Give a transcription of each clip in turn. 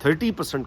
30%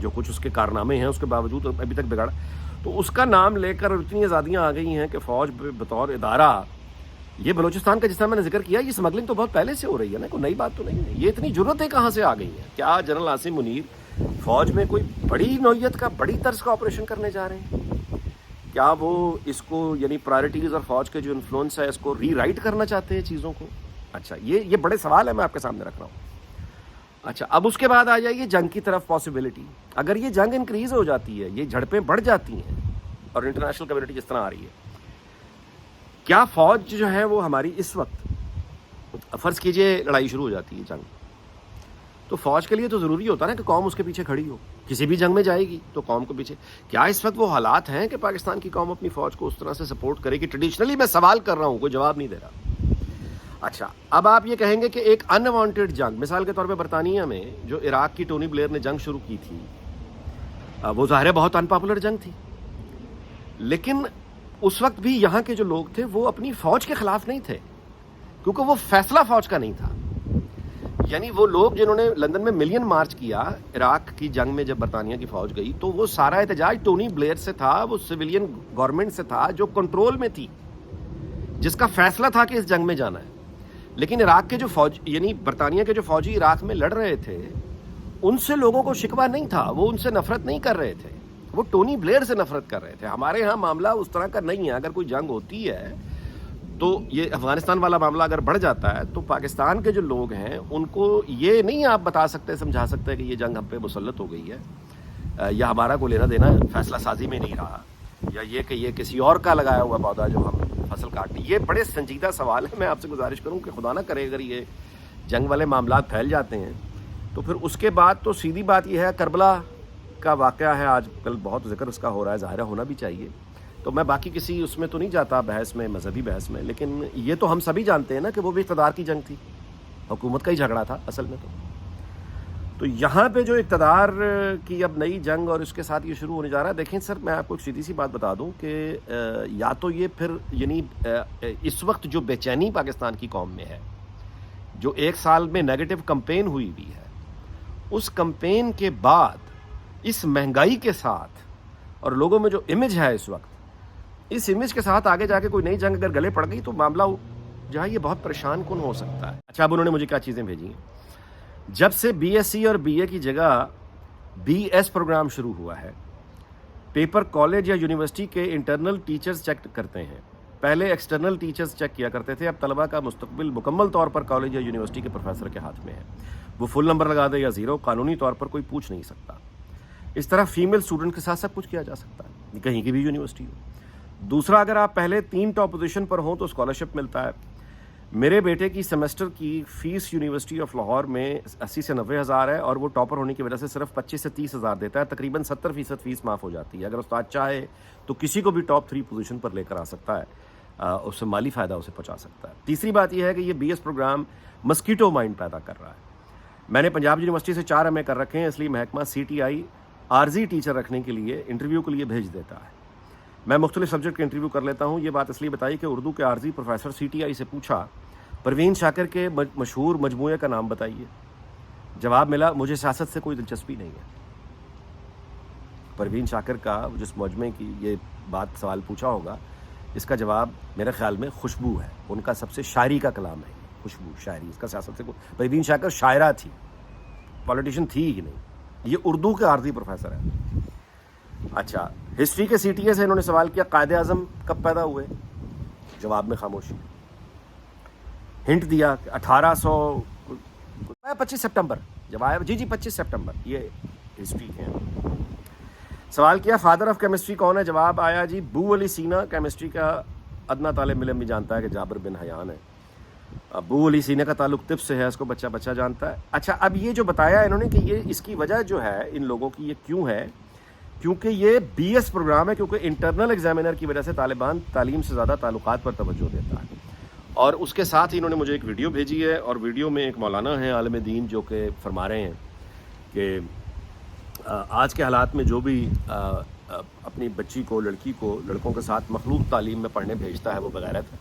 جو کچھ اس کے کارنامے ہیں اس کے باوجود ابھی تک بگڑا. تو اس کا نام لے کر اتنی آزادیاں آ گئی ہیں کہ فوج بطور ادارہ، یہ بلوچستان کا جس طرح میں نے ذکر کیا، یہ اسمگلنگ تو بہت پہلے سے ہو رہی ہے نا، کوئی نئی بات تو نہیں ہے. یہ اتنی ضرورتیں کہاں سے آ گئی ہیں؟ کیا جنرل عاصم منیر فوج میں کوئی بڑی نوعیت کا، بڑی طرز کا آپریشن کرنے جا رہے ہیں؟ کیا وہ اس کو یعنی پرائرٹیز اور فوج کے جو انفلوئنس ہے اس کو ری رائٹ کرنا چاہتے ہیں چیزوں کو؟ اچھا، یہ بڑے سوال ہے میں آپ کے سامنے رکھ رہا ہوں. اچھا، اب اس کے بعد آ جائیے جنگ کی طرف. پاسبلٹی، اگر یہ جنگ انکریز ہو جاتی ہے، یہ جھڑپیں بڑھ جاتی ہیں اور انٹرنیشنل کمیونٹی جس طرح آ رہی ہے، کیا فوج جو ہے وہ ہماری اس وقت، فرض کیجئے لڑائی شروع ہو جاتی ہے، جنگ، تو فوج کے لیے تو ضروری ہوتا ہے نا کہ قوم اس کے پیچھے کھڑی ہو. کسی بھی جنگ میں جائے گی تو قوم کو پیچھے. کیا اس وقت وہ حالات ہیں کہ پاکستان کی قوم اپنی فوج کو اس طرح سے سپورٹ کرے گی؟ ٹریڈیشنلی میں سوال کر رہا ہوں، کوئی جواب نہیں دے رہا. اچھا، اب آپ یہ کہیں گے کہ ایک ان وانٹیڈ جنگ، مثال کے طور پہ برطانیہ میں جو عراق کی ٹونی بلیئر نے جنگ شروع کی تھی، وہ ظاہر ہے بہت ان پاپولر جنگ تھی، لیکن اس وقت بھی یہاں کے جو لوگ تھے وہ اپنی فوج کے خلاف نہیں تھے، کیونکہ وہ فیصلہ فوج کا نہیں تھا. یعنی وہ لوگ جنہوں نے لندن میں ملین مارچ کیا عراق کی جنگ میں جب برطانیہ کی فوج گئی، تو وہ سارا احتجاج ٹونی بلیئر سے تھا، وہ سویلین گورنمنٹ سے تھا جو کنٹرول میں تھی، جس کا فیصلہ تھا کہ اس جنگ میں جانا ہے. لیکن عراق کے جو فوج، یعنی برطانیہ کے جو فوجی عراق میں لڑ رہے تھے، ان سے لوگوں کو شکوہ نہیں تھا، وہ ان سے نفرت نہیں کر رہے تھے، وہ ٹونی بلیئر سے نفرت کر رہے تھے. ہمارے ہاں معاملہ اس طرح کا نہیں ہے. اگر کوئی جنگ ہوتی ہے تو یہ افغانستان والا معاملہ اگر بڑھ جاتا ہے تو پاکستان کے جو لوگ ہیں ان کو یہ نہیں آپ بتا سکتے، سمجھا سکتے کہ یہ جنگ ہم پہ مسلط ہو گئی ہے، یا ہمارا کوئی لینا دینا فیصلہ سازی میں نہیں رہا، یا یہ کہ یہ کسی اور کا لگایا ہوا پودا جو ہم فصل کاٹی. یہ بڑے سنجیدہ سوال ہے. میں آپ سے گزارش کروں کہ خدا نہ کرے اگر یہ جنگ والے معاملات پھیل جاتے ہیں تو پھر اس کے بعد تو سیدھی بات یہ ہے، کربلا کا واقعہ ہے آج کل بہت ذکر اس کا ہو رہا ہے، ظاہرہ ہونا بھی چاہیے. تو میں باقی کسی اس میں تو نہیں جاتا بحث میں، مذہبی بحث میں، لیکن یہ تو ہم سبھی جانتے ہیں نا کہ وہ بھی اقتدار کی جنگ تھی، حکومت کا ہی جھگڑا تھا اصل میں. تو یہاں پہ جو اقتدار کی اب نئی جنگ اور اس کے ساتھ یہ شروع ہونے جا رہا ہے. دیکھیں سر، میں آپ کو ایک سیدھی سی بات بتا دوں کہ یا تو یہ پھر یعنی اس وقت جو بے چینی پاکستان کی قوم میں ہے، جو 1 سال میں نیگیٹو کمپین ہوئی بھی ہے، اس کمپین کے بعد اس مہنگائی کے ساتھ اور لوگوں میں جو امیج ہے اس وقت، اس امیج کے ساتھ آگے جا کے کوئی نئی جنگ اگر گلے پڑ گئی تو معاملہ جہاں یہ بہت پریشان کن ہو سکتا ہے. اچھا، اب انہوں نے مجھے کیا چیزیں بھیجی ہیں. جب سے بی ایس سی اور بی اے کی جگہ بی ایس پروگرام شروع ہوا ہے، پیپر کالج یا یونیورسٹی کے انٹرنل ٹیچرز چیک کرتے ہیں. پہلے ایکسٹرنل ٹیچرز چیک کیا کرتے تھے، اب طلبہ کا مستقبل مکمل طور پر کالج یا یونیورسٹی کے پروفیسر کے ہاتھ میں ہے. وہ فل نمبر لگا دے یا زیرو، قانونی طور پر کوئی پوچھ نہیں سکتا. اس طرح فیمیل اسٹوڈنٹ کے ساتھ سب کچھ کیا جا سکتا ہے، کہیں کی بھی یونیورسٹی ہو. دوسرا، اگر آپ پہلے 3 ٹاپ پوزیشن پر ہوں تو اسکالرشپ ملتا ہے. میرے بیٹے کی سیمسٹر کی فیس یونیورسٹی آف لاہور میں 80 سے 90 ہزار ہے، اور وہ ٹاپر ہونے کی وجہ سے صرف 25 سے 30 ہزار دیتا ہے. تقریباً 70% فیس معاف ہو جاتی ہے. اگر استاد چاہے تو کسی کو بھی ٹاپ 3 پوزیشن پر لے کر آ سکتا ہے، اس سے مالی فائدہ اسے پہنچا سکتا ہے. تیسری بات یہ ہے کہ یہ B S programme mosquito mind پیدا کر رہا ہے. میں نے پنجاب یونیورسٹی سے 4 ایم اے کر رکھے ہیں، اس لیے محکمہ سی ٹی آئی عارضی ٹیچر رکھنے کے لیے انٹرویو کے لیے بھیج دیتا ہے. میں مختلف سبجیکٹ کے انٹرویو کر لیتا ہوں. یہ بات اس لیے بتائی کہ اردو کے عارضی پروفیسر سی ٹی آئی سے پوچھا، پروین شاکر کے مشہور مجموعے کا نام بتائیے. جواب ملا، مجھے سیاست سے کوئی دلچسپی نہیں ہے. پروین شاکر کا جس مجموعے کی یہ بات سوال پوچھا ہوگا، اس کا جواب میرے خیال میں خوشبو ہے. ان کا سب سے شاعری کا کلام ہے، خوشبو، شاعری. اس کا سیاست سے پروین شاکر شاعرہ تھی، پولیٹیشین تھی ہی نہیں. یہ اردو کے عارضی پروفیسر ہے. اچھا، ہسٹری کے سی ٹی اے سے انہوں نے سوال کیا، قائد اعظم کب پیدا ہوئے؟ جواب میں خاموشی. ہنٹ دیا کہ 25 سپٹمبر. جواب جی 25 سپٹمبر. یہ ہسٹری کے ہیں. سوال کیا، فادر آف کیمسٹری کون ہے؟ جواب آیا جی بو علی سینا. کیمسٹری کا ادنا طالب علم بھی جانتا ہے کہ جابر بن حیان ہے. ابو علی سینا کا تعلق طب سے ہے، اس کو بچہ جانتا ہے. اچھا، اب یہ جو بتایا انہوں نے کہ یہ اس کی وجہ جو ہے ان لوگوں کی، یہ کیوں ہے؟ کیونکہ یہ بی ایس پروگرام ہے، کیونکہ انٹرنل ایگزامینر کی وجہ سے طالبان تعلیم سے زیادہ تعلقات پر توجہ دیتا ہے. اور اس کے ساتھ ہی انہوں نے مجھے ایک ویڈیو بھیجی ہے، اور ویڈیو میں ایک مولانا ہیں عالم دین جو کہ فرما رہے ہیں کہ آج کے حالات میں جو بھی اپنی بچی کو، لڑکی کو لڑکوں کے ساتھ مخلوط تعلیم میں پڑھنے بھیجتا ہے وہ بغیرت ہے،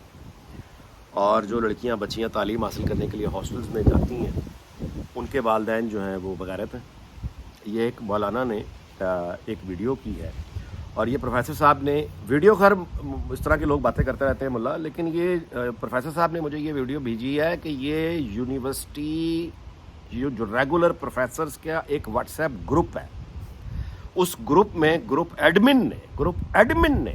اور جو لڑکیاں بچیاں تعلیم حاصل کرنے کے لیے ہاسٹلز میں جاتی ہیں ان کے والدین جو ہیں وہ بغیرت ہیں. یہ ایک مولانا نے ایک ویڈیو کی ہے، اور یہ پروفیسر صاحب نے ویڈیو، خیر اس طرح کے لوگ باتیں کرتے رہتے ہیں ملا، لیکن یہ پروفیسر صاحب نے مجھے یہ ویڈیو بھیجی ہے کہ یہ یونیورسٹی جو ریگولر پروفیسرز کا ایک واٹس ایپ گروپ ہے، اس گروپ میں گروپ ایڈمن نے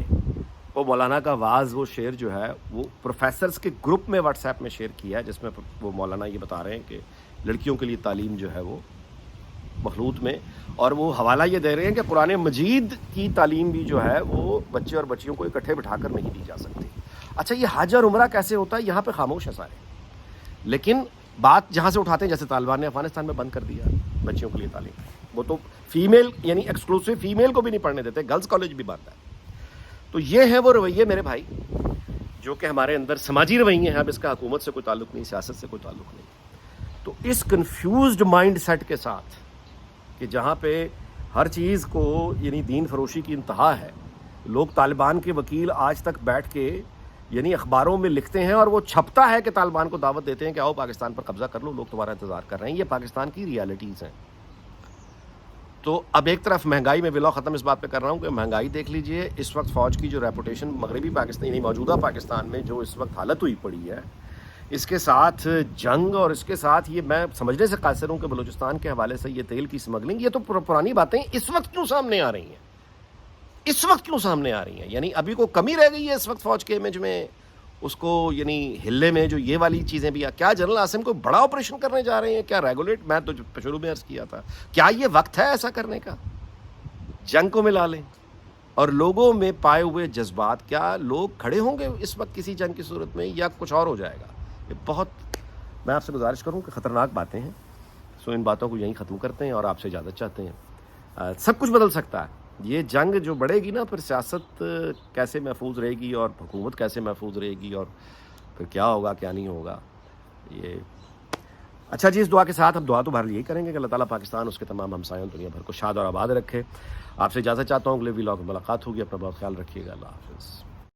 وہ مولانا کا واز، وہ شعر جو ہے وہ پروفیسرز کے گروپ میں واٹس ایپ میں شیئر کیا ہے، جس میں وہ مولانا یہ بتا رہے ہیں کہ لڑکیوں کے لیے تعلیم جو ہے وہ مخلوط میں، اور وہ حوالہ یہ دے رہے ہیں کہ قرآن مجید کی تعلیم بھی جو ہے وہ بچے اور بچیوں کو اکٹھے بٹھا کر نہیں دی جا سکتی۔ اچھا، یہ حج اور عمرہ کیسے ہوتا ہے؟ یہاں پہ خاموش ہے سارے، لیکن بات جہاں سے اٹھاتے ہیں، جیسے طالبان نے افغانستان میں بند کر دیا بچیوں کے لیے تعلیم، وہ تو فیمیل یعنی ایکسکلوسیو فیمیل کو بھی نہیں پڑھنے دیتے، گرلز کالج بھی بند ہے۔ تو یہ ہیں وہ رویے میرے بھائی جو کہ ہمارے اندر سماجی رویے ہیں، اب اس کا حکومت سے کوئی تعلق نہیں، سیاست سے کوئی تعلق نہیں۔ تو اس کنفیوزڈ مائنڈ سیٹ کے ساتھ کہ جہاں پہ ہر چیز کو یعنی دین فروشی کی انتہا ہے، لوگ طالبان کے وکیل آج تک بیٹھ کے یعنی اخباروں میں لکھتے ہیں، اور وہ چھپتا ہے کہ طالبان کو دعوت دیتے ہیں کہ آؤ پاکستان پر قبضہ کر لو، لوگ تمہارا انتظار کر رہے ہیں۔ یہ پاکستان کی ریالٹیز ہیں۔ تو اب ایک طرف مہنگائی، میں ولا ختم اس بات پہ کر رہا ہوں کہ مہنگائی دیکھ لیجئے، اس وقت فوج کی جو ریپوٹیشن مغربی پاکستان یعنی موجودہ پاکستان میں جو اس وقت حالت ہوئی پڑی ہے، اس کے ساتھ جنگ، اور اس کے ساتھ یہ میں سمجھنے سے قاصر ہوں کہ بلوچستان کے حوالے سے یہ تیل کی سمگلنگ، یہ تو پرانی باتیں اس وقت کیوں سامنے آ رہی ہیں؟ اس وقت کیوں سامنے آ رہی ہیں؟ یعنی ابھی کو کمی رہ گئی ہے اس وقت فوج کے امیج میں، اس کو یعنی ہلنے میں، جو یہ والی چیزیں بھی کیا جنرل عاصم کو بڑا آپریشن کرنے جا رہے ہیں؟ کیا ریگولیٹ، میں تو شروع میں عرض کیا تھا، کیا یہ وقت ہے ایسا کرنے کا؟ جنگ کو ملا لیں، اور لوگوں میں پائے ہوئے جذبات، کیا لوگ کھڑے ہوں گے اس وقت کسی جنگ کی صورت میں، یا کچھ اور ہو جائے گا؟ یہ بہت، میں آپ سے گزارش کروں کہ خطرناک باتیں ہیں۔ سو ان باتوں کو یہیں ختم کرتے ہیں اور آپ سے اجازت چاہتے ہیں۔ سب کچھ بدل سکتا ہے، یہ جنگ جو بڑھے گی نا، پھر سیاست کیسے محفوظ رہے گی اور حکومت کیسے محفوظ رہے گی، اور پھر کیا ہوگا کیا نہیں ہوگا، یہ اچھا جی۔ اس دعا کے ساتھ ہم دعا تو بہرحال یہی کریں گے کہ اللہ تعالیٰ پاکستان، اس کے تمام ہمسایوں، دنیا بھر کو شاد اور آباد رکھے۔ آپ سے اجازت چاہتا ہوں، اگلے ویلاگ میں ملاقات ہوگی، اپنا بہت خیال رکھیے گا، اللہ حافظ۔